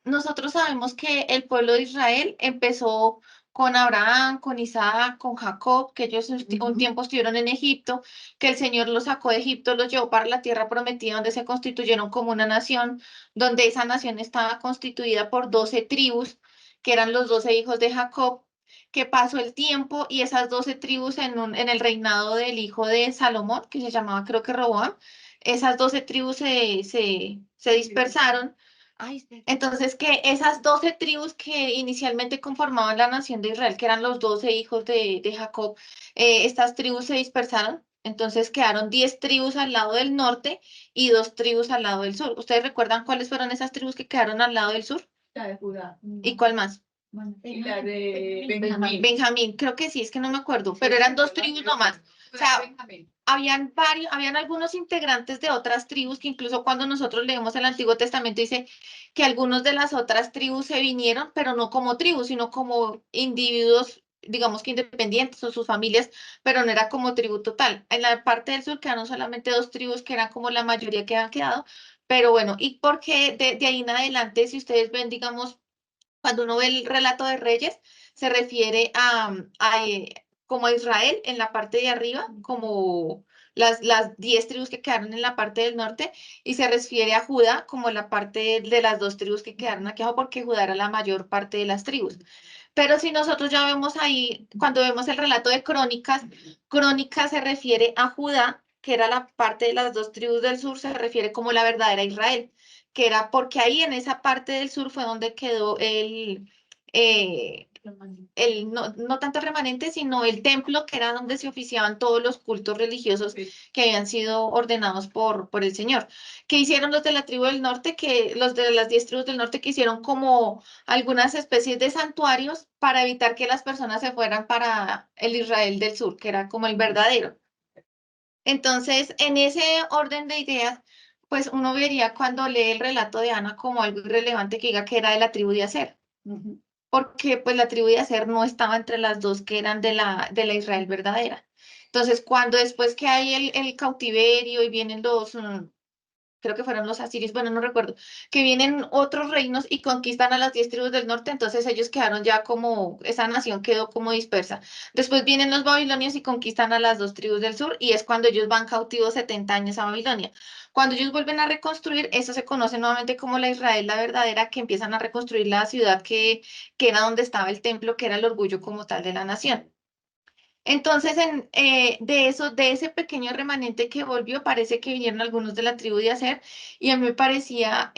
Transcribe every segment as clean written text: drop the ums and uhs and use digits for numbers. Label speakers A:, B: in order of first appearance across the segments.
A: nosotros sabemos que el pueblo de Israel empezó con Abraham, con Isaac, con Jacob, que ellos un tiempo estuvieron en Egipto, que el Señor los sacó de Egipto, los llevó para la tierra prometida, donde se constituyeron como una nación, donde esa nación estaba constituida por 12 tribus, que eran los 12 hijos de Jacob, que pasó el tiempo y esas 12 tribus en el reinado del hijo de Salomón, que se llamaba creo que Roboam, esas 12 tribus se dispersaron. Entonces, que esas 12 tribus que inicialmente conformaban la nación de Israel, que eran los 12 hijos de Jacob, estas tribus se dispersaron. Entonces quedaron 10 tribus al lado del norte y 2 tribus al lado del sur. ¿Ustedes recuerdan cuáles fueron esas tribus que quedaron al lado del sur?
B: La de Judá.
A: ¿Y cuál más?
B: Y la de Benjamín.
A: Benjamín, creo que sí, es que no me acuerdo, pero eran 2 tribus nomás. O sea, habían varios, habían algunos integrantes de otras tribus que incluso cuando nosotros leemos el Antiguo Testamento dice que algunos de las otras tribus se vinieron, pero no como tribus, sino como individuos, digamos que independientes o sus familias, pero no era como tribu total. En la parte del sur quedaron solamente 2 tribus que eran como la mayoría que habían quedado, pero bueno, y porque de ahí en adelante, si ustedes ven, digamos, cuando uno ve el relato de Reyes, se refiere como a Israel en la parte de arriba, como las 10 tribus que quedaron en la parte del norte, y se refiere a Judá como la parte de las 2 tribus que quedaron aquí abajo, porque Judá era la mayor parte de las tribus. Pero si nosotros ya vemos ahí, cuando vemos el relato de Crónicas, Crónicas se refiere a Judá, que era la parte de las 2 tribus del sur, se refiere como la verdadera Israel, que era porque ahí en esa parte del sur fue donde quedó eh, no tanto el remanente, sino el templo, que era donde se oficiaban todos los cultos religiosos que habían sido ordenados por el Señor. ¿Qué hicieron los de la tribu del norte? Que los de las 10 tribus del norte que hicieron como algunas especies de santuarios para evitar que las personas se fueran para el Israel del sur, que era como el verdadero. Entonces, en ese orden de ideas, pues uno vería cuando lee el relato de Ana como algo irrelevante que diga que era de la tribu de Aser, porque pues la tribu de Aser no estaba entre las dos que eran de la Israel verdadera. Entonces, cuando después que hay el cautiverio y vienen creo que fueron los asirios, bueno, no recuerdo, que vienen otros reinos y conquistan a las 10 tribus del norte, entonces ellos quedaron ya como, esa nación quedó como dispersa. Después vienen los babilonios y conquistan a las 2 tribus del sur y es cuando ellos van cautivos 70 años a Babilonia. Cuando ellos vuelven a reconstruir, eso se conoce nuevamente como la Israel la verdadera, que empiezan a reconstruir la ciudad que era donde estaba el templo, que era el orgullo como tal de la nación. Entonces, de eso, de ese pequeño remanente que volvió, parece que vinieron algunos de la tribu de Aser, y a mí me parecía,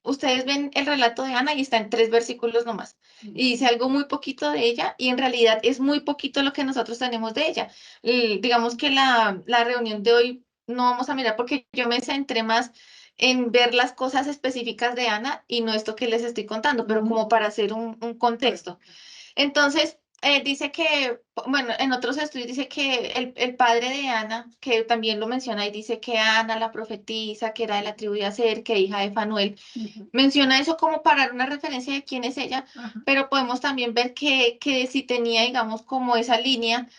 A: ustedes ven el relato de Ana y está en 3 versículos nomás, y dice algo muy poquito de ella, y en realidad es muy poquito lo que nosotros tenemos de ella. Digamos que la reunión de hoy no vamos a mirar porque yo me centré más en ver las cosas específicas de Ana y no esto que les estoy contando, pero como para hacer un contexto. Entonces, dice que, bueno, en otros estudios dice que el padre de Ana, que también lo menciona y dice que Ana, la profetisa, que era de la tribu de Aser, que hija de Fanuel, menciona eso como para dar una referencia de quién es ella, pero podemos también ver que si tenía, digamos, como esa línea,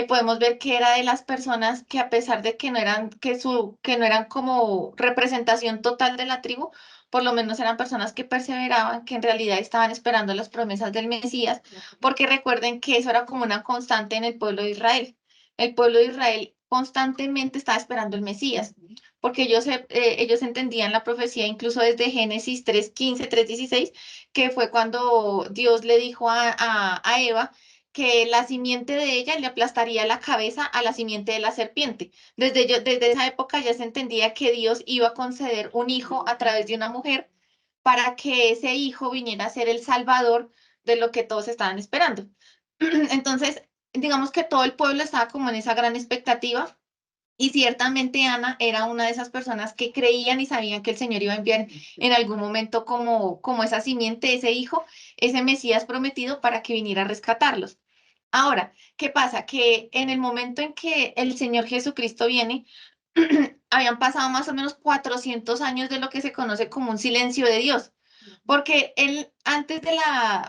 A: podemos ver que era de las personas que a pesar de que no eran, que no eran como representación total de la tribu, por lo menos eran personas que perseveraban, que en realidad estaban esperando las promesas del Mesías, porque recuerden que eso era como una constante en el pueblo de Israel. El pueblo de Israel constantemente estaba esperando el Mesías, porque ellos entendían la profecía incluso desde Génesis 3:15, 3:16, que fue cuando Dios le dijo a Eva, que la simiente de ella le aplastaría la cabeza a la simiente de la serpiente. Desde esa época ya se entendía que Dios iba a conceder un hijo a través de una mujer para que ese hijo viniera a ser el salvador de lo que todos estaban esperando. Entonces, digamos que todo el pueblo estaba como en esa gran expectativa. Y ciertamente Ana era una de esas personas que creían y sabían que el Señor iba a enviar en algún momento como esa simiente, ese hijo, ese Mesías prometido para que viniera a rescatarlos. Ahora, ¿qué pasa? Que en el momento en que el Señor Jesucristo viene, habían pasado más o menos 400 años de lo que se conoce como un silencio de Dios. Porque él, antes de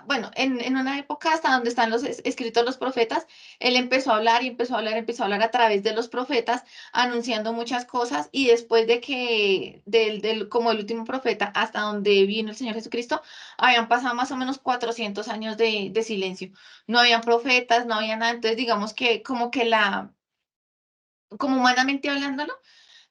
A: bueno, en una época hasta donde están los escritos los profetas, él empezó a hablar y empezó a hablar a través de los profetas, anunciando muchas cosas, y después de que, como el último profeta, hasta donde vino el Señor Jesucristo, habían pasado más o menos 400 años de silencio. No habían profetas, no había nada, entonces digamos que como humanamente hablándolo,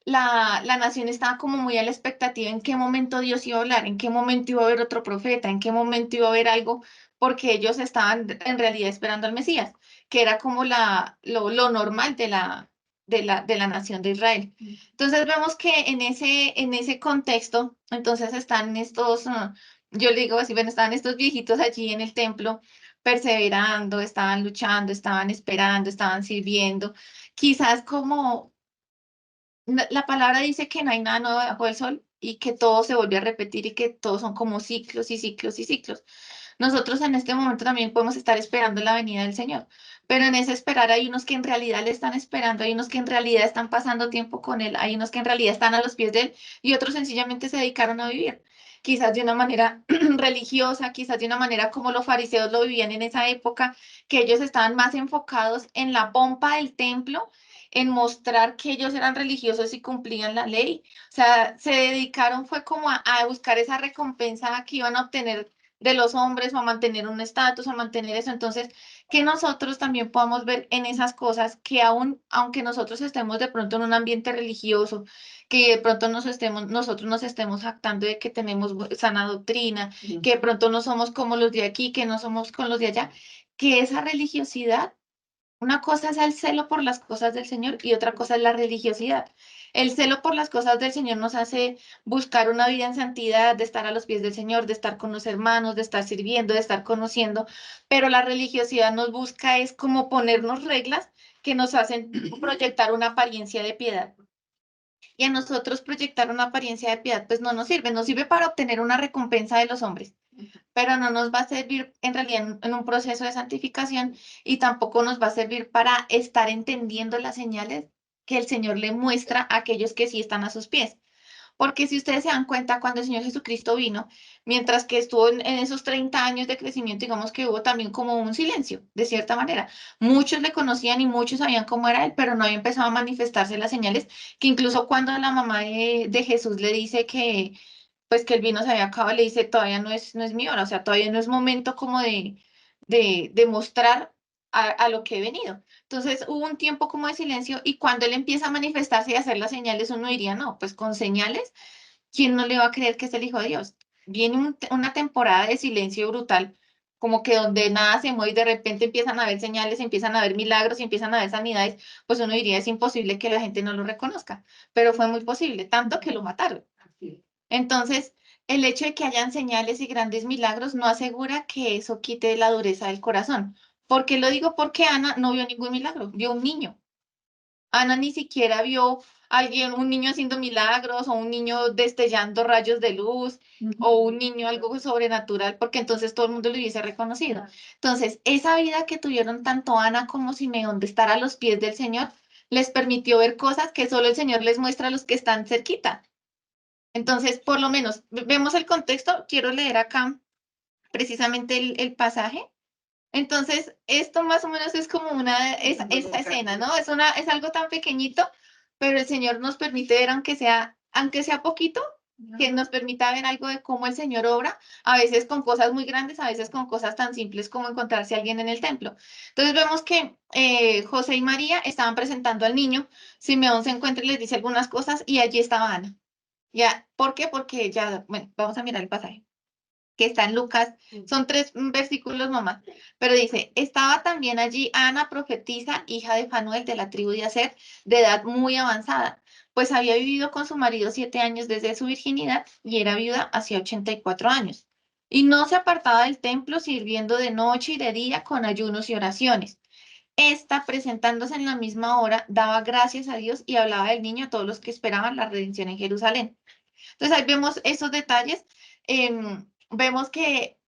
A: la nación estaba como muy a la expectativa en qué momento Dios iba a hablar, en qué momento iba a haber otro profeta, en qué momento iba a haber algo, porque ellos estaban en realidad esperando al Mesías, que era como lo normal de la nación de Israel. Entonces vemos que en ese contexto, entonces están estos, yo le digo así, bueno, estaban estos viejitos allí en el templo, perseverando, estaban luchando, estaban esperando, estaban sirviendo, quizás como la palabra dice que no hay nada nuevo bajo el sol y que todo se vuelve a repetir y que todos son como ciclos y ciclos y ciclos. Nosotros en este momento también podemos estar esperando la venida del Señor, pero en ese esperar hay unos que en realidad le están esperando, hay unos que en realidad están pasando tiempo con Él, hay unos que en realidad están a los pies de Él y otros sencillamente se dedicaron a vivir. Quizás de una manera religiosa, quizás de una manera como los fariseos lo vivían en esa época, que ellos estaban más enfocados en la pompa del templo, en mostrar que ellos eran religiosos y cumplían la ley. O sea, se dedicaron fue como a buscar esa recompensa que iban a obtener de los hombres o a mantener un estatus, a mantener eso. Entonces, que nosotros también podamos ver en esas cosas que aún, aunque nosotros estemos de pronto en un ambiente religioso, que de pronto nosotros nos estemos jactando de que tenemos sana doctrina, que de pronto no somos como los de aquí, que no somos con los de allá, que esa religiosidad, una cosa es el celo por las cosas del Señor y otra cosa es la religiosidad. El celo por las cosas del Señor nos hace buscar una vida en santidad, de estar a los pies del Señor, de estar con los hermanos, de estar sirviendo, de estar conociendo, pero la religiosidad nos busca es como ponernos reglas que nos hacen proyectar una apariencia de piedad. Y a nosotros proyectar una apariencia de piedad pues no nos sirve para obtener una recompensa de los hombres, pero no nos va a servir en realidad en un proceso de santificación, y tampoco nos va a servir para estar entendiendo las señales que el Señor le muestra a aquellos que sí están a sus pies. Porque si ustedes se dan cuenta, cuando el Señor Jesucristo vino, mientras que estuvo en esos 30 años de crecimiento, digamos que hubo también como un silencio, de cierta manera. Muchos le conocían y muchos sabían cómo era él, pero no había empezado a manifestarse las señales, que incluso cuando la mamá de Jesús le dice que pues que el vino se había acabado, le dice, todavía no es mi hora, o sea, todavía no es momento como de mostrar a lo que he venido. Entonces hubo un tiempo como de silencio, y cuando él empieza a manifestarse y a hacer las señales, uno diría, no, pues con señales, ¿quién no le va a creer que es el Hijo de Dios? Viene una temporada de silencio brutal, como que donde nada se mueve y de repente empiezan a haber señales, empiezan a haber milagros y empiezan a haber sanidades, pues uno diría, es imposible que la gente no lo reconozca, pero fue muy posible, tanto que lo mataron. Entonces, el hecho de que hayan señales y grandes milagros no asegura que eso quite la dureza del corazón. ¿Por qué lo digo? Porque Ana no vio ningún milagro, vio un niño. Ana ni siquiera vio a alguien, un niño haciendo milagros o un niño destellando rayos de luz o un niño algo sobrenatural, porque entonces todo el mundo lo hubiese reconocido. Entonces, esa vida que tuvieron tanto Ana como Simeón de estar a los pies del Señor les permitió ver cosas que solo el Señor les muestra a los que están cerquita. Entonces, por lo menos, vemos el contexto. Quiero leer acá precisamente el pasaje. Entonces, esto más o menos es como esta escena, ¿no? Es algo tan pequeñito, pero el Señor nos permite ver, aunque sea poquito, que nos permita ver algo de cómo el Señor obra, a veces con cosas muy grandes, a veces con cosas tan simples como encontrarse a alguien en el templo. Entonces vemos que José y María estaban presentando al niño, Simeón se encuentra y les dice algunas cosas, y allí estaba Ana. Ya, ¿por qué? Porque ya, bueno, vamos a mirar el pasaje que está en Lucas, son 3 versículos nomás, pero dice, estaba también allí Ana, profetisa, hija de Fanuel de la tribu de Aser, de edad muy avanzada, pues había vivido con su marido 7 años desde su virginidad y era viuda hacía 84 años. Y no se apartaba del templo, sirviendo de noche y de día con ayunos y oraciones. Esta, presentándose en la misma hora, daba gracias a Dios y hablaba del niño a todos los que esperaban la redención en Jerusalén. Entonces ahí vemos esos detalles. Vemos que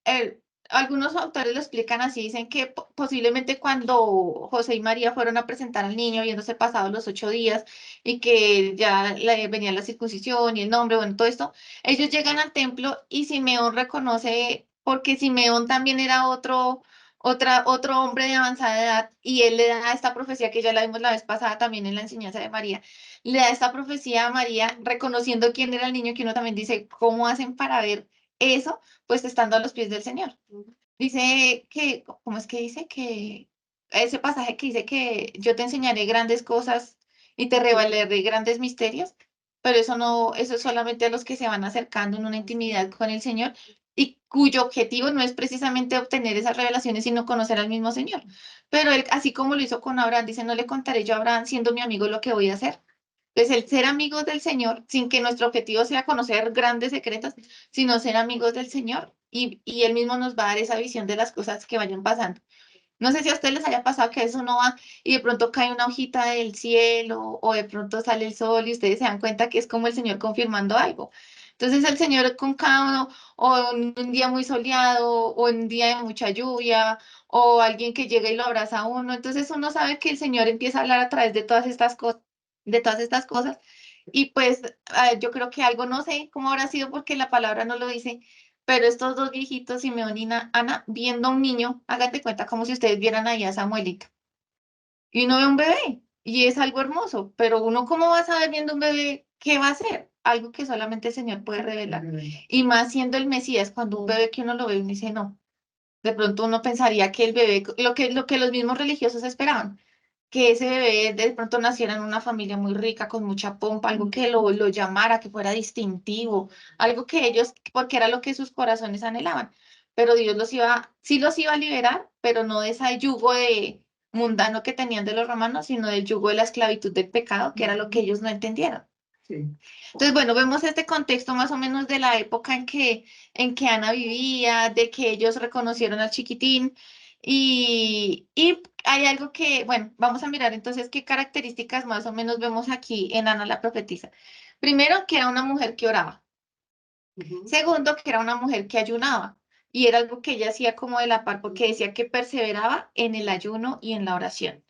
A: algunos autores lo explican así, dicen que posiblemente cuando José y María fueron a presentar al niño, habiéndose pasado los 8 días y que ya venía la circuncisión y el nombre, bueno, todo esto, ellos llegan al templo y Simeón reconoce, porque Simeón también era otro hombre de avanzada edad y él le da esta profecía que ya la vimos la vez pasada también en la enseñanza de María, le da esta profecía a María reconociendo quién era el niño, que uno también dice, ¿cómo hacen para ver eso? Pues estando a los pies del Señor. Dice que, ¿cómo es que dice? Que ese pasaje que dice que yo te enseñaré grandes cosas y te revelaré grandes misterios, pero eso no, eso es solamente a los que se van acercando en una intimidad con el Señor y cuyo objetivo no es precisamente obtener esas revelaciones, sino conocer al mismo Señor. Pero él, así como lo hizo con Abraham, dice, no le contaré yo a Abraham siendo mi amigo lo que voy a hacer. Entonces, el ser amigos del Señor, sin que nuestro objetivo sea conocer grandes secretos, sino ser amigos del Señor y Él mismo nos va a dar esa visión de las cosas que vayan pasando. No sé si a ustedes les haya pasado que a veces uno va y de pronto cae una hojita del cielo o de pronto sale el sol y ustedes se dan cuenta que es como el Señor confirmando algo. Entonces el Señor con cada uno, o en un día muy soleado, o en un día de mucha lluvia, o alguien que llega y lo abraza a uno, entonces uno sabe que el Señor empieza a hablar a través de todas estas cosas, y pues yo creo que algo, no sé cómo habrá sido porque la palabra no lo dice, pero estos dos viejitos, Simeón y Ana, viendo a un niño, hágate cuenta como si ustedes vieran ahí a Samuelito. Y uno ve un bebé y es algo hermoso, pero uno cómo va a saber viendo un bebé qué va a hacer, algo que solamente el Señor puede revelar. Y más siendo el Mesías, cuando un bebé que uno lo ve, uno dice no. De pronto uno pensaría que el bebé, lo que los mismos religiosos esperaban, que ese bebé de pronto naciera en una familia muy rica, con mucha pompa, algo que lo llamara, que fuera distintivo, algo que ellos, porque era lo que sus corazones anhelaban. Pero Dios sí los iba a liberar, pero no de ese yugo de mundano que tenían de los romanos, sino del yugo de la esclavitud del pecado, que era lo que ellos no entendieron.
B: Sí.
A: Entonces, bueno, vemos este contexto más o menos de la época en que Ana vivía, de que ellos reconocieron al chiquitín y hay algo que, bueno, vamos a mirar entonces qué características más o menos vemos aquí en Ana la profetisa. Primero, que era una mujer que oraba. Segundo, que era una mujer que ayunaba. Y era algo que ella hacía como de la par, porque decía que perseveraba en el ayuno y en la oración.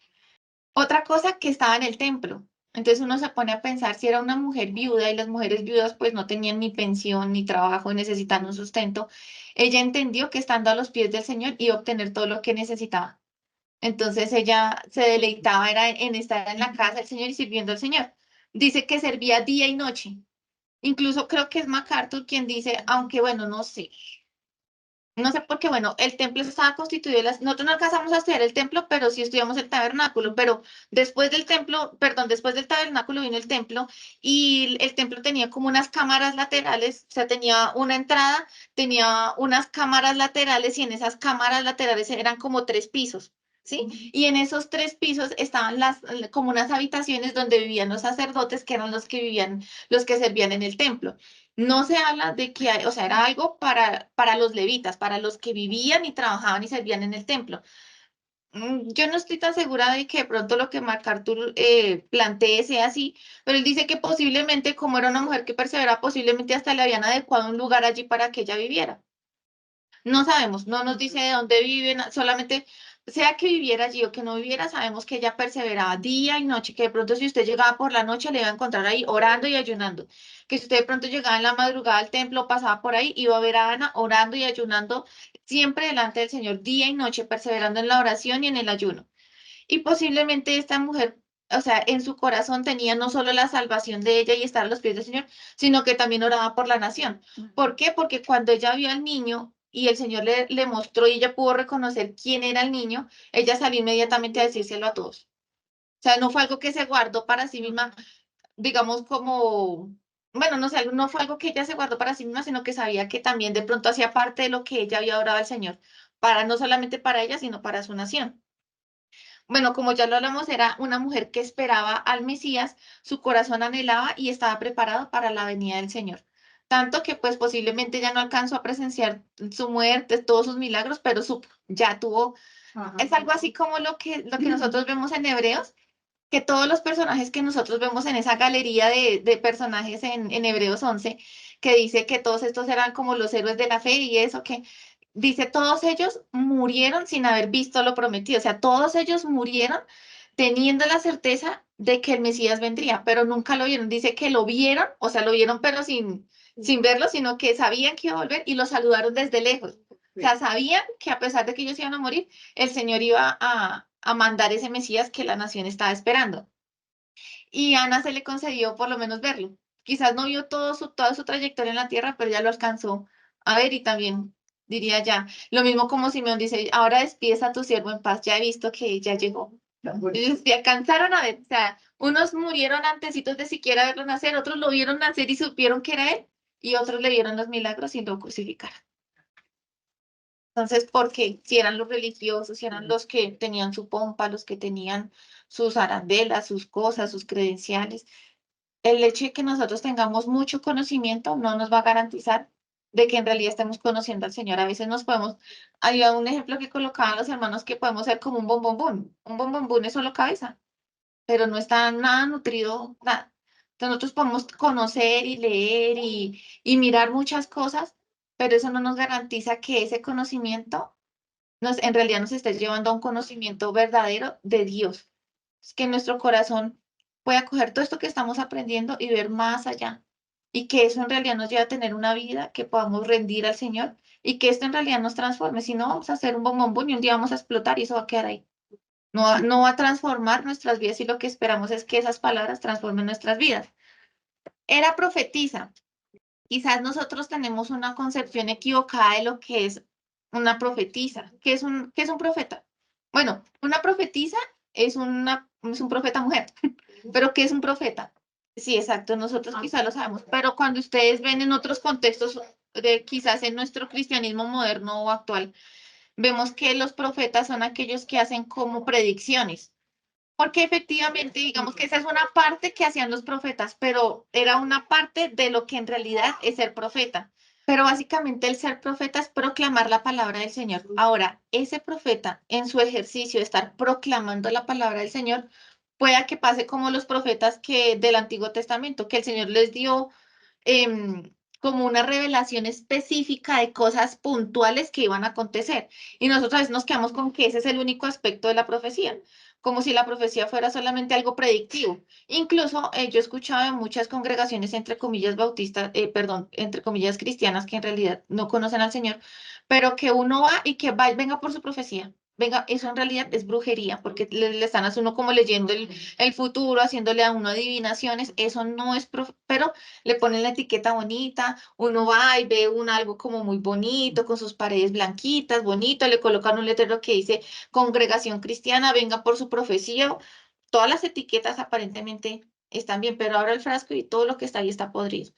A: Otra cosa que estaba en el templo. Entonces uno se pone a pensar si era una mujer viuda y las mujeres viudas pues no tenían ni pensión ni trabajo y necesitaban un sustento. Ella entendió que estando a los pies del Señor iba a obtener todo lo que necesitaba. Entonces ella se deleitaba era en estar en la casa del Señor y sirviendo al Señor. Dice que servía día y noche. Incluso creo que es MacArthur quien dice, aunque bueno, no sé. No sé por qué, bueno, el templo estaba constituido, nosotros no alcanzamos a estudiar el templo, pero sí estudiamos el tabernáculo, pero después del templo, perdón, después del tabernáculo vino el templo y el templo tenía como unas cámaras laterales, o sea, tenía una entrada, tenía unas cámaras laterales y en esas cámaras laterales eran como 3 pisos. ¿Sí? Y en esos 3 pisos estaban como unas habitaciones donde vivían los sacerdotes, que eran los que vivían, los que servían en el templo. No se habla de que, o sea, era algo para los levitas, para los que vivían y trabajaban y servían en el templo. Yo no estoy tan segura de que de pronto lo que MacArthur plantee sea así, pero él dice que posiblemente, como era una mujer que persevera, posiblemente hasta le habían adecuado un lugar allí para que ella viviera. No sabemos, no nos dice de dónde viven, solamente sea que viviera allí o que no viviera, sabemos que ella perseveraba día y noche, que de pronto si usted llegaba por la noche le iba a encontrar ahí orando y ayunando, que si usted de pronto llegaba en la madrugada al templo, pasaba por ahí, iba a ver a Ana orando y ayunando siempre delante del Señor, día y noche, perseverando en la oración y en el ayuno. Y posiblemente esta mujer, o sea, en su corazón tenía no solo la salvación de ella y estar a los pies del Señor, sino que también oraba por la nación. ¿Por qué? Porque cuando ella vio al niño y el Señor le mostró y ella pudo reconocer quién era el niño, ella salió inmediatamente a decírselo a todos. O sea, no fue algo que se guardó para sí misma, digamos como, bueno, no sé, no fue algo que ella se guardó para sí misma, sino que sabía que también de pronto hacía parte de lo que ella había orado al Señor, para no solamente para ella, sino para su nación. Bueno, como ya lo hablamos, era una mujer que esperaba al Mesías, su corazón anhelaba y estaba preparado para la venida del Señor. Tanto que pues posiblemente ya no alcanzó a presenciar su muerte, todos sus milagros, pero ya tuvo, es algo así como lo que nosotros vemos en Hebreos, que todos los personajes que nosotros vemos en esa galería de personajes en Hebreos 11, que dice que todos estos eran como los héroes de la fe y eso, que dice, todos ellos murieron sin haber visto lo prometido. O sea, todos ellos murieron teniendo la certeza de que el Mesías vendría, pero nunca lo vieron. Dice que lo vieron, o sea, lo vieron pero sin verlo, sino que sabían que iba a volver y lo saludaron desde lejos. O sea, sabían que a pesar de que ellos iban a morir, el Señor iba a mandar ese Mesías que la nación estaba esperando. Y a Ana se le concedió por lo menos verlo. Quizás no vio toda su trayectoria en la tierra, pero ya lo alcanzó a ver y también diría ya. Lo mismo como Simeón dice, ahora despides a tu siervo en paz, ya he visto que ya llegó. Ellos se alcanzaron a ver, o sea, unos murieron antecitos de siquiera verlo nacer, otros lo vieron nacer y supieron que era él, y otros le vieron los milagros y lo crucificaron. Entonces, porque si eran los religiosos, si eran los que tenían su pompa, los que tenían sus arandelas, sus cosas, sus credenciales, el hecho de que nosotros tengamos mucho conocimiento no nos va a garantizar de que en realidad estemos conociendo al Señor. A veces nos podemos, hay un ejemplo que colocaban los hermanos que podemos ser como un bombombón. Un bombombón es solo cabeza, pero no está nada nutrido, nada. Entonces nosotros podemos conocer y leer y mirar muchas cosas, pero eso no nos garantiza que ese conocimiento en realidad nos esté llevando a un conocimiento verdadero de Dios. Es que nuestro corazón pueda coger todo esto que estamos aprendiendo y ver más allá. Y que eso en realidad nos lleve a tener una vida que podamos rendir al Señor y que esto en realidad nos transforme. Si no, vamos a hacer un bombón y un día vamos a explotar y eso va a quedar ahí. No va a transformar nuestras vidas y lo que esperamos es que esas palabras transformen nuestras vidas. Era profetiza. Quizás nosotros tenemos una concepción equivocada de lo que es una profetisa. Qué es un profeta? Bueno, una profetisa es un profeta mujer, pero ¿qué es un profeta? Sí, exacto, nosotros quizás lo sabemos, pero cuando ustedes ven en otros contextos, quizás en nuestro cristianismo moderno o actual, vemos que los profetas son aquellos que hacen como predicciones. Porque efectivamente, digamos que esa es una parte que hacían los profetas, pero era una parte de lo que en realidad es ser profeta. Pero básicamente el ser profeta es proclamar la palabra del Señor. Ahora, ese profeta en su ejercicio de estar proclamando la palabra del Señor, pueda que pase como los profetas que del Antiguo Testamento, que el Señor les dio como una revelación específica de cosas puntuales que iban a acontecer. Y nosotros a veces nos quedamos con que ese es el único aspecto de la profecía, como si la profecía fuera solamente algo predictivo. Incluso yo he escuchado de muchas congregaciones, entre comillas, bautistas, perdón, entre comillas, cristianas, que en realidad no conocen al Señor, pero que uno va y que va, venga por su profecía. Venga, eso en realidad es brujería, porque le están a uno como leyendo el futuro, haciéndole a uno adivinaciones. Eso no es, pero le ponen la etiqueta bonita, uno va y ve algo como muy bonito, con sus paredes blanquitas, bonito, le colocan un letrero que dice congregación cristiana, venga por su profecía. Todas las etiquetas aparentemente están bien, pero ahora el frasco y todo lo que está ahí está podrido.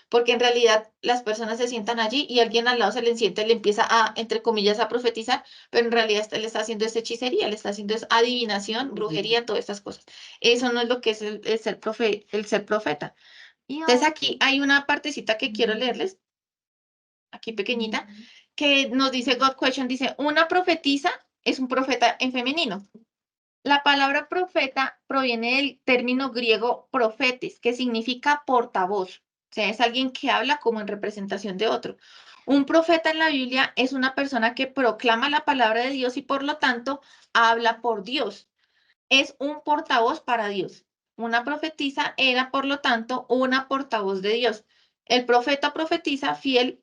A: Porque en realidad las personas se sientan allí y alguien al lado se le sienta y le empieza a, entre comillas, a profetizar, pero en realidad le está haciendo es hechicería, le está haciendo es adivinación, brujería, todas estas cosas. Eso no es lo que es el ser profeta. Entonces aquí hay una partecita que quiero leerles, aquí pequeñita, que nos dice God Question, dice, una profetisa es un profeta en femenino. La palabra profeta proviene del término griego profetes, que significa portavoz. O sea, es alguien que habla como en representación de otro. Un profeta en la Biblia es una persona que proclama la palabra de Dios y por lo tanto habla por Dios. Es un portavoz para Dios. Una profetisa era, por lo tanto, una portavoz de Dios. El profeta o profetisa fiel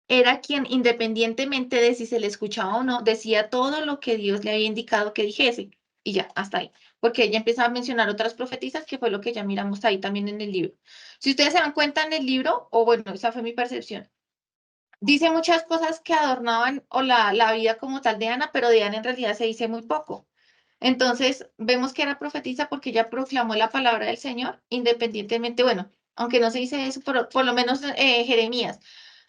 A: era quien, independientemente de si se le escuchaba o no, decía todo lo que Dios le había indicado que dijese. Y ya, hasta ahí. Porque ella empieza a mencionar otras profetisas, que fue lo que ya miramos ahí también en el libro. Si ustedes se dan cuenta en el libro, o bueno, esa fue mi percepción, dice muchas cosas que adornaban o la vida como tal de Ana, pero de Ana en realidad se dice muy poco. Entonces, vemos que era profetisa porque ella proclamó la palabra del Señor, independientemente, bueno, aunque no se dice eso, pero por lo menos Jeremías.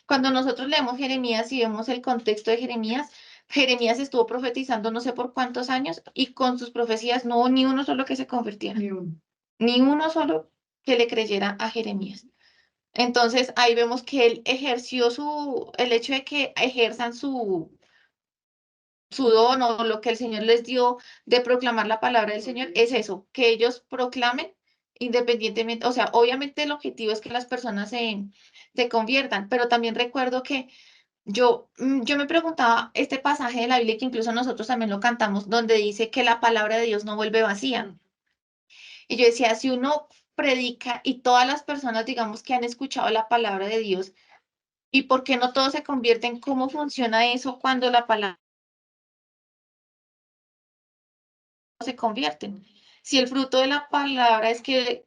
A: Cuando nosotros leemos Jeremías y vemos el contexto de Jeremías, Jeremías estuvo profetizando no sé por cuántos años y con sus profecías no hubo ni uno solo que se convirtiera,
B: Ni uno.
A: ni uno solo que le creyera a Jeremías. Entonces ahí vemos que él ejerció el hecho de que ejerzan su don o lo que el Señor les dio de proclamar la palabra del Señor, es eso, que ellos proclamen independientemente, o sea, obviamente el objetivo es que las personas se conviertan, pero también recuerdo que Yo me preguntaba este pasaje de la Biblia que incluso nosotros también lo cantamos, donde dice que la palabra de Dios no vuelve vacía. Y yo decía, si uno predica y todas las personas, digamos, que han escuchado la palabra de Dios, ¿y por qué no todos se convierten? ¿Cómo funciona eso cuando la palabra no se convierten? Si el fruto de la palabra es que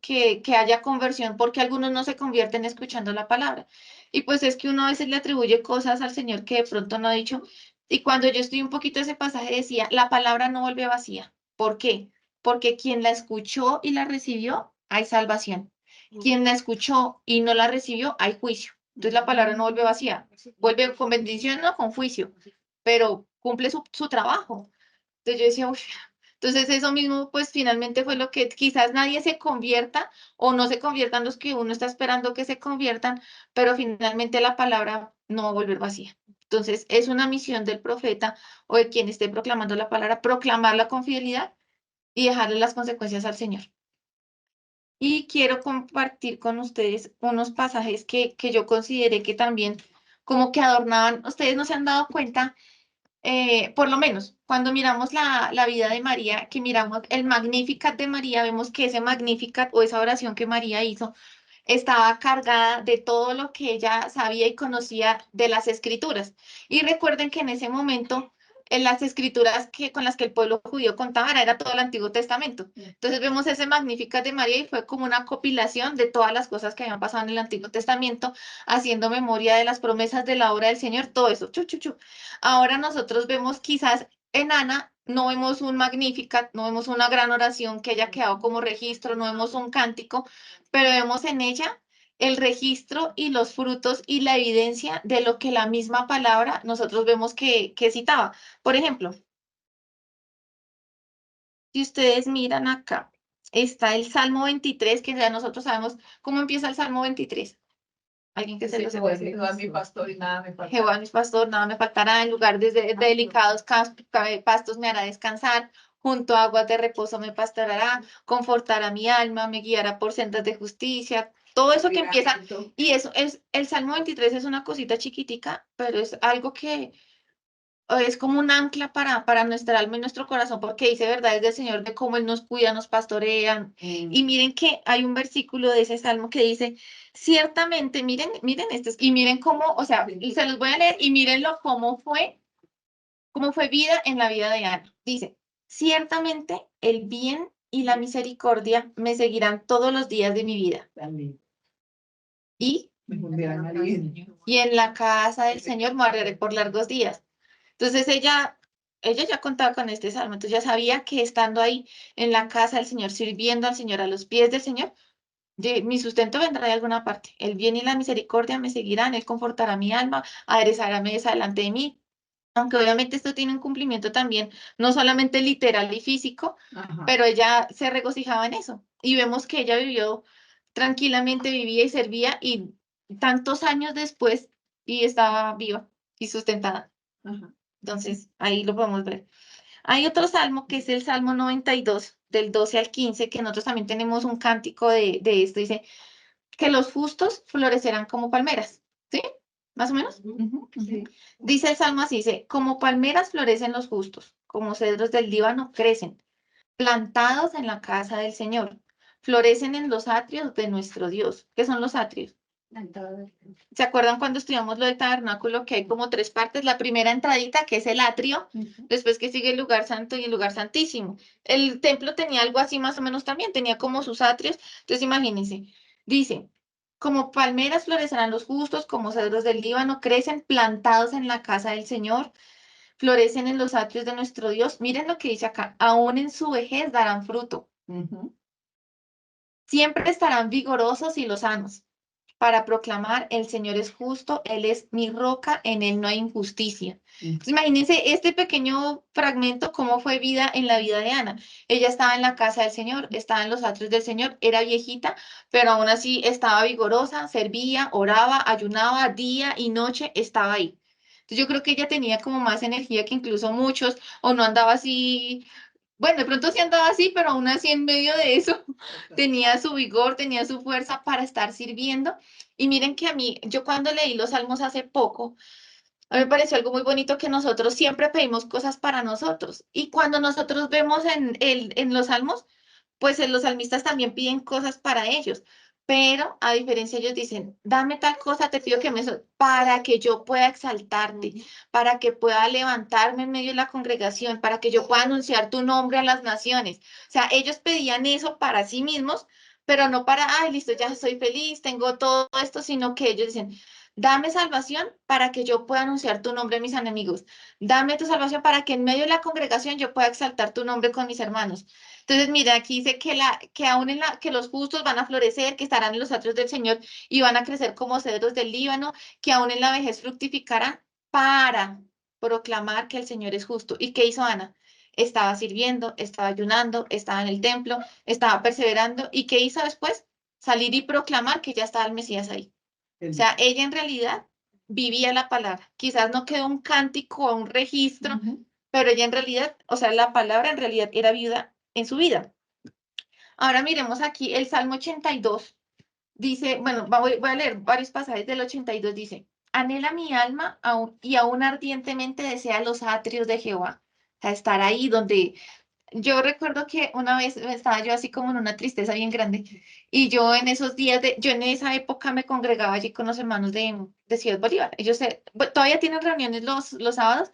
A: haya conversión, ¿por qué algunos no se convierten escuchando la palabra? Y pues es que uno a veces le atribuye cosas al Señor que de pronto no ha dicho. Y cuando yo estudié un poquito ese pasaje decía, la palabra no vuelve vacía. ¿Por qué? Porque quien la escuchó y la recibió, hay salvación. Quien la escuchó y no la recibió, hay juicio. Entonces la palabra no vuelve vacía. Vuelve con bendición, no con juicio, pero cumple su trabajo. Entonces yo decía, uff, entonces eso mismo pues finalmente fue lo que quizás nadie se convierta o no se conviertan los que uno está esperando que se conviertan, pero finalmente la palabra no va a volver vacía. Entonces es una misión del profeta o de quien esté proclamando la palabra, proclamarla con fidelidad y dejarle las consecuencias al Señor. Y quiero compartir con ustedes unos pasajes que yo consideré que también como que adornaban, ustedes no se han dado cuenta por lo menos, cuando miramos la vida de María, que miramos el Magnificat de María, vemos que ese Magnificat o esa oración que María hizo estaba cargada de todo lo que ella sabía y conocía de las escrituras. Y recuerden que en ese momento, en las escrituras con las que el pueblo judío contaba era todo el Antiguo Testamento. Entonces vemos ese Magnificat de María y fue como una compilación de todas las cosas que habían pasado en el Antiguo Testamento, haciendo memoria de las promesas de la obra del Señor, todo eso. Chu, chu, chu. Ahora nosotros vemos quizás en Ana, no vemos un Magnificat, no vemos una gran oración que haya quedado como registro, no vemos un cántico, pero vemos en ella el registro y los frutos y la evidencia de lo que la misma palabra nosotros vemos que citaba. Por ejemplo, si ustedes miran acá, está el Salmo 23, que ya nosotros sabemos cómo empieza el Salmo 23. Alguien que se lo sepa.
B: Jehová es mi pastor y nada me falta.
A: Jehová mi pastor, nada me faltará, en lugar de delicados pastos me hará descansar, junto a aguas de reposo me pastorará, confortará mi alma, me guiará por sendas de justicia, todo eso que empieza, y eso es, el Salmo 23 es una cosita chiquitica, pero es algo que es como un ancla para nuestra alma y nuestro corazón, porque dice verdades del Señor de cómo Él nos cuida, nos pastorea. Y miren que hay un versículo de ese salmo que dice, ciertamente, miren estos, y miren cómo, o sea, y se los voy a leer y mírenlo cómo fue vida en la vida de Ana. Dice, ciertamente el bien y la misericordia me seguirán todos los días de mi vida. Y,
B: Me fundirán a bien.
A: y en la casa del Señor moraré por largos días. Entonces ella ya contaba con este salmo, entonces ya sabía que estando ahí en la casa del Señor, sirviendo al Señor, a los pies del Señor, mi sustento vendrá de alguna parte. El bien y la misericordia me seguirán, Él confortará mi alma, aderezará mesa delante de mí. Aunque obviamente esto tiene un cumplimiento también, no solamente literal y físico,
B: Ajá.
A: pero ella se regocijaba en eso. Y vemos que ella vivió tranquilamente, vivía y servía, y tantos años después, y estaba viva y sustentada.
B: Ajá.
A: Entonces, ahí lo podemos ver. Hay otro salmo que es el Salmo 92, del 12 al 15, que nosotros también tenemos un cántico de esto. Dice que los justos florecerán como palmeras. ¿Sí? ¿Más o menos? Ujú, ujú.
B: Sí.
A: Dice el salmo así, dice, como palmeras florecen los justos, como cedros del Líbano crecen, plantados en la casa del Señor, florecen en los atrios de nuestro Dios. ¿Qué son los atrios? ¿Se acuerdan cuando estudiamos lo del tabernáculo que hay como tres partes? La primera entradita, que es el atrio, después que sigue el lugar santo y el lugar santísimo. El templo tenía algo así más o menos también, tenía como sus atrios. Entonces imagínense, dice, como palmeras florecerán los justos, como cedros del Líbano, crecen plantados en la casa del Señor, florecen en los atrios de nuestro Dios. Miren lo que dice acá, aún en su vejez darán fruto. Siempre estarán vigorosos y lozanos para proclamar, el Señor es justo, Él es mi roca, en Él no hay injusticia. Entonces, imagínense este pequeño fragmento, cómo fue vida en la vida de Ana. Ella estaba en la casa del Señor, estaba en los atrios del Señor, era viejita, pero aún así estaba vigorosa, servía, oraba, ayunaba día y noche, estaba ahí. Entonces, yo creo que ella tenía como más energía que incluso muchos, o no andaba así. Bueno, de pronto sí andaba así, pero aún así en medio de eso tenía su vigor, tenía su fuerza para estar sirviendo. Y miren que a mí, yo cuando leí los salmos hace poco, A mí me pareció algo muy bonito que nosotros siempre pedimos cosas para nosotros. Y cuando nosotros vemos en los salmos, pues los salmistas también piden cosas para ellos. Pero a diferencia, ellos dicen, dame tal cosa, te pido que para que yo pueda exaltarte, para que pueda levantarme en medio de la congregación, para que yo pueda anunciar tu nombre a las naciones. O sea, ellos pedían eso para sí mismos, pero no para, ay, listo, ya estoy feliz, tengo todo esto, sino que ellos dicen, dame salvación para que yo pueda anunciar tu nombre a mis enemigos. Dame tu salvación para que en medio de la congregación yo pueda exaltar tu nombre con mis hermanos. Entonces, mira, aquí dice que aún que los justos van a florecer, que estarán en los atrios del Señor y van a crecer como cedros del Líbano, que aún en la vejez fructificarán para proclamar que el Señor es justo. ¿Y qué hizo Ana? Estaba sirviendo, estaba ayunando, estaba en el templo, estaba perseverando. ¿Y qué hizo después? Salir y proclamar que ya estaba el Mesías ahí. O sea, ella en realidad vivía la palabra. Quizás no quedó un cántico o un registro, pero ella en realidad, o sea, la palabra en realidad era viuda en su vida. Ahora miremos aquí el Salmo 82. Dice, bueno, voy a leer varios pasajes del 82. Dice, anhela mi alma y aún ardientemente desea los atrios de Jehová. O sea, estar ahí donde yo recuerdo que una vez estaba yo así como en una tristeza bien grande y yo en esos días, yo en esa época me congregaba allí con los hermanos de Ciudad Bolívar. Ellos todavía tienen reuniones los sábados,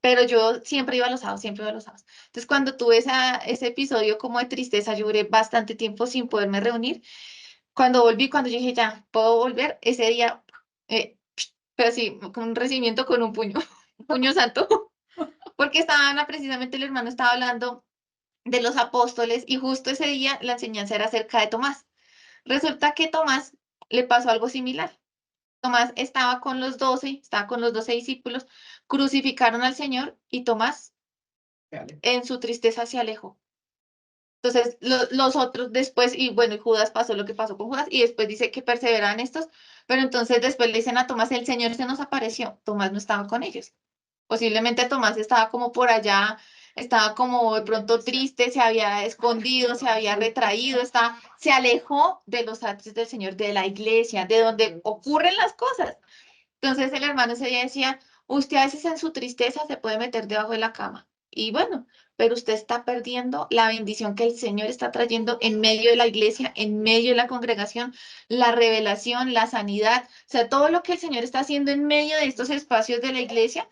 A: pero yo siempre iba los sábados, siempre iba los sábados. Entonces cuando tuve ese episodio como de tristeza, yo duré bastante tiempo sin poderme reunir. Cuando volví, cuando yo dije, ya, puedo volver, ese día, pero sí, con un recibimiento con un puño, un puño santo, porque precisamente el hermano estaba hablando de los apóstoles y justo ese día la enseñanza era acerca de Tomás. Resulta que Tomás le pasó algo similar. Tomás estaba con los 12, estaba con los 12 discípulos, crucificaron al Señor y Tomás en su tristeza se alejó. Entonces, los otros después, y bueno, y Judas pasó lo que pasó con Judas, y después dice que perseveraban estos, pero entonces después le dicen a Tomás, el Señor se nos apareció. Tomás no estaba con ellos. Posiblemente Tomás estaba como por allá, estaba como de pronto triste, se había escondido, se había retraído, se alejó de los atrios del Señor, de la iglesia, de donde ocurren las cosas. Entonces el hermano ese día decía, usted a veces en su tristeza se puede meter debajo de la cama. Y bueno, pero usted está perdiendo la bendición que el Señor está trayendo en medio de la iglesia, en medio de la congregación, la revelación, la sanidad, o sea, todo lo que el Señor está haciendo en medio de estos espacios de la iglesia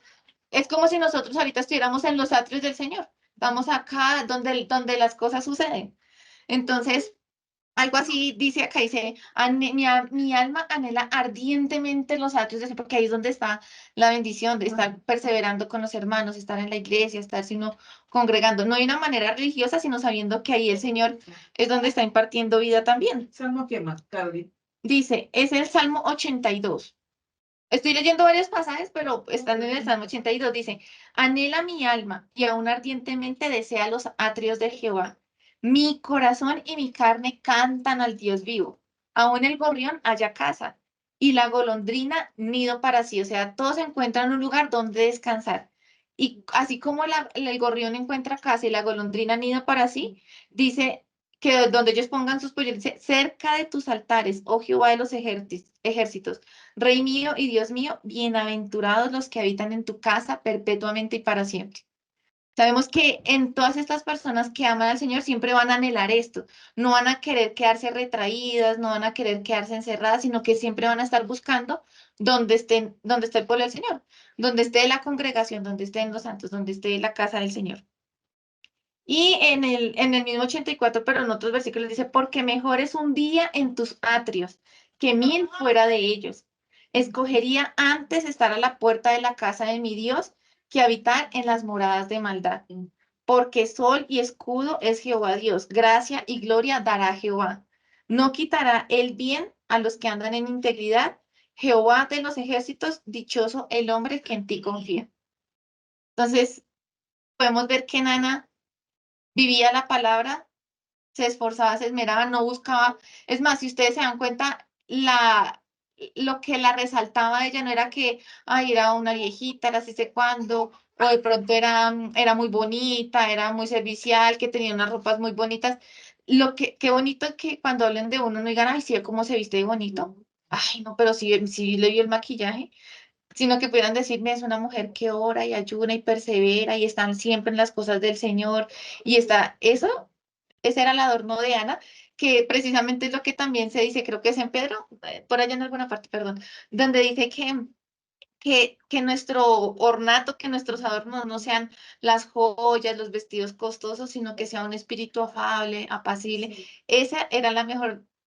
A: es como si nosotros ahorita estuviéramos en los atrios del Señor. Estamos acá donde las cosas suceden. Entonces, algo así dice acá, dice, mi alma anhela ardientemente los atrios del Señor, porque ahí es donde está la bendición de estar perseverando con los hermanos, estar en la iglesia, estar sino congregando, no de una manera religiosa, sino sabiendo que ahí el Señor es donde está impartiendo vida también.
B: ¿Salmo qué más, Claudia?
A: Dice, es el Salmo 82. Estoy leyendo varios pasajes, pero están en el Salmo 82. Dice, anhela mi alma y aún ardientemente desea los atrios de Jehová. Mi corazón y mi carne cantan al Dios vivo. Aún el gorrión halla casa y la golondrina nido para sí. O sea, todos encuentran un lugar donde descansar. Y así como el gorrión encuentra casa y la golondrina nido para sí, dice que donde ellos pongan sus pollos, dice, cerca de tus altares, oh Jehová de los ejércitos. Rey mío y Dios mío, bienaventurados los que habitan en tu casa perpetuamente y para siempre. Sabemos que en todas estas personas que aman al Señor siempre van a anhelar esto, no van a querer quedarse retraídas, no van a querer quedarse encerradas, sino que siempre van a estar buscando donde esté el pueblo del Señor, donde esté la congregación, donde estén los santos, donde esté la casa del Señor. Y en el mismo 84, pero en otros versículos dice, porque mejor es un día en tus atrios que mil fuera de ellos. Escogería antes estar a la puerta de la casa de mi Dios que habitar en las moradas de maldad. Porque sol y escudo es Jehová Dios, gracia y gloria dará Jehová. No quitará el bien a los que andan en integridad. Jehová de los ejércitos, dichoso el hombre que en ti confía. Entonces, podemos ver que Nana vivía la palabra, se esforzaba, se esmeraba, no buscaba. Es más, si ustedes se dan cuenta, lo que la resaltaba a ella no era que ay, era una viejita, era así sé cuándo, o de pronto era muy bonita, era muy servicial, que tenía unas ropas muy bonitas. Qué bonito es que cuando hablen de uno no digan, ay, sí, cómo se viste de bonito. Ay, no, pero sí, sí le vio el maquillaje. sino que pudieran decirme es una mujer que ora y ayuna y persevera y están siempre en las cosas del Señor y está, eso, ese era el adorno de Ana, que precisamente es lo que también se dice, creo que es en Pedro, por allá en alguna parte, perdón, donde dice que nuestro ornato, que nuestros adornos no sean las joyas, los vestidos costosos, sino que sea un espíritu afable, apacible.
B: Sí.
A: Esa era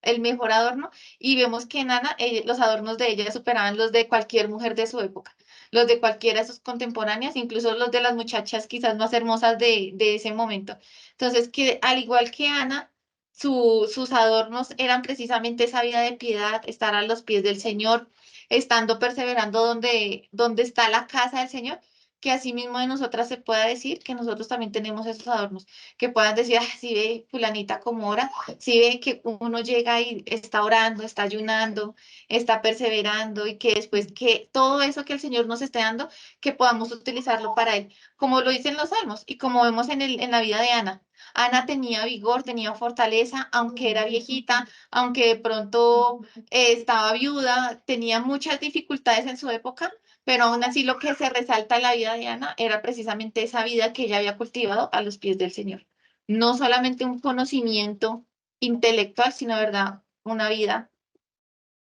A: el mejor adorno. Y vemos que en Ana, los adornos de ella superaban los de cualquier mujer de su época, los de cualquiera de sus contemporáneas, incluso los de las muchachas quizás más hermosas de ese momento. Entonces, que al igual que Ana, sus adornos eran precisamente esa vida de piedad, estar a los pies del Señor, estando perseverando donde está la casa del Señor, que así mismo de nosotras se pueda decir que nosotros también tenemos esos adornos, que puedan decir, si ve fulanita como ora, si ve que uno llega y está orando, está ayunando, está perseverando y que después que todo eso que el Señor nos esté dando, que podamos utilizarlo para Él, como lo dicen los salmos y como vemos en la vida de Ana. Ana tenía vigor, tenía fortaleza, aunque era viejita, aunque de pronto estaba viuda, tenía muchas dificultades en su época, pero aún así lo que se resalta en la vida de Ana era precisamente esa vida que ella había cultivado a los pies del Señor. No solamente un conocimiento intelectual, sino, ¿verdad? Una vida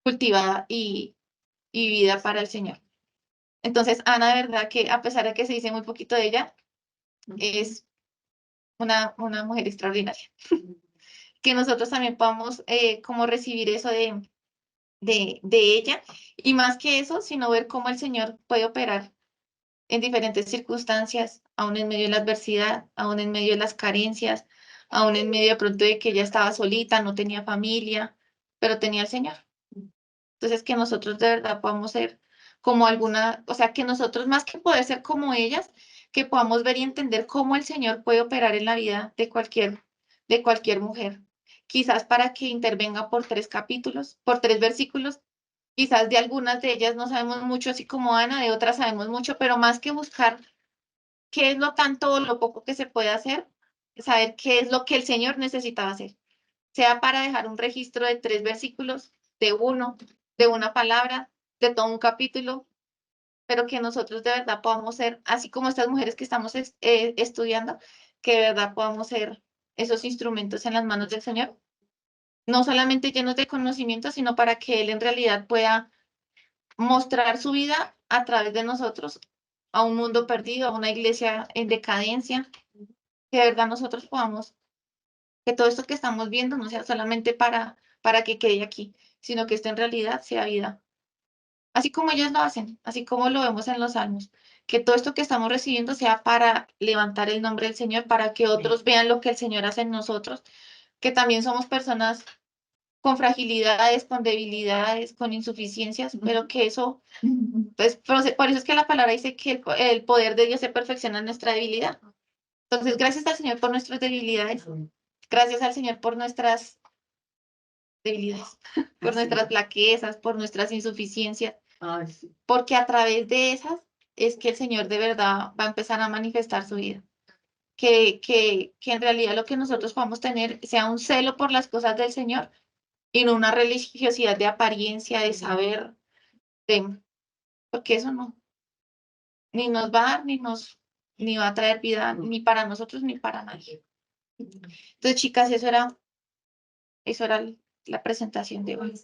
A: cultivada y vivida para el Señor. Entonces, Ana, de verdad que a pesar de que se dice muy poquito de ella, es una mujer extraordinaria. Que nosotros también podamos como recibir eso de ella y más que eso, sino ver cómo el Señor puede operar en diferentes circunstancias, aún en medio de la adversidad, aún en medio de las carencias, aún en medio de pronto de que ella estaba solita, no tenía familia, pero tenía al Señor. Entonces, que nosotros de verdad podamos ser como alguna, o sea, que nosotros más que poder ser como ellas, que podamos ver y entender cómo el Señor puede operar en la vida de cualquier mujer. Quizás para que intervenga por 3 capítulos, por 3 versículos. Quizás de algunas de ellas no sabemos mucho, así como Ana, de otras sabemos mucho, pero más que buscar qué es lo tanto o lo poco que se puede hacer, saber qué es lo que el Señor necesitaba hacer, sea para dejar un registro de 3 versículos, de uno, de una palabra, de todo un capítulo, pero que nosotros de verdad podamos ser, así como estas mujeres que estamos estudiando, que de verdad podamos ser esos instrumentos en las manos del Señor, no solamente llenos de conocimiento, sino para que Él en realidad pueda mostrar su vida a través de nosotros a un mundo perdido, a una iglesia en decadencia, que de verdad nosotros podamos, que todo esto que estamos viendo no sea solamente para que quede aquí, sino que esto en realidad sea vida. Así como ellos lo hacen, así como lo vemos en los salmos, que todo esto que estamos recibiendo sea para levantar el nombre del Señor, para que otros vean lo que el Señor hace en nosotros, que también somos personas con fragilidades, con debilidades, con insuficiencias, pero que eso, pues por eso es que la palabra dice que el poder de Dios se perfecciona en nuestra debilidad. Entonces, gracias al Señor por nuestras debilidades, gracias al Señor por nuestras debilidades, por nuestras flaquezas, por nuestras insuficiencias, porque a través de esas es que el Señor de verdad va a empezar a manifestar su vida. Que en realidad lo que nosotros podamos tener sea un celo por las cosas del Señor y no una religiosidad de apariencia, de saber, de, porque eso no, ni nos va a dar, ni va a traer vida, ni para nosotros, ni para nadie. Entonces, chicas, eso era la presentación de hoy.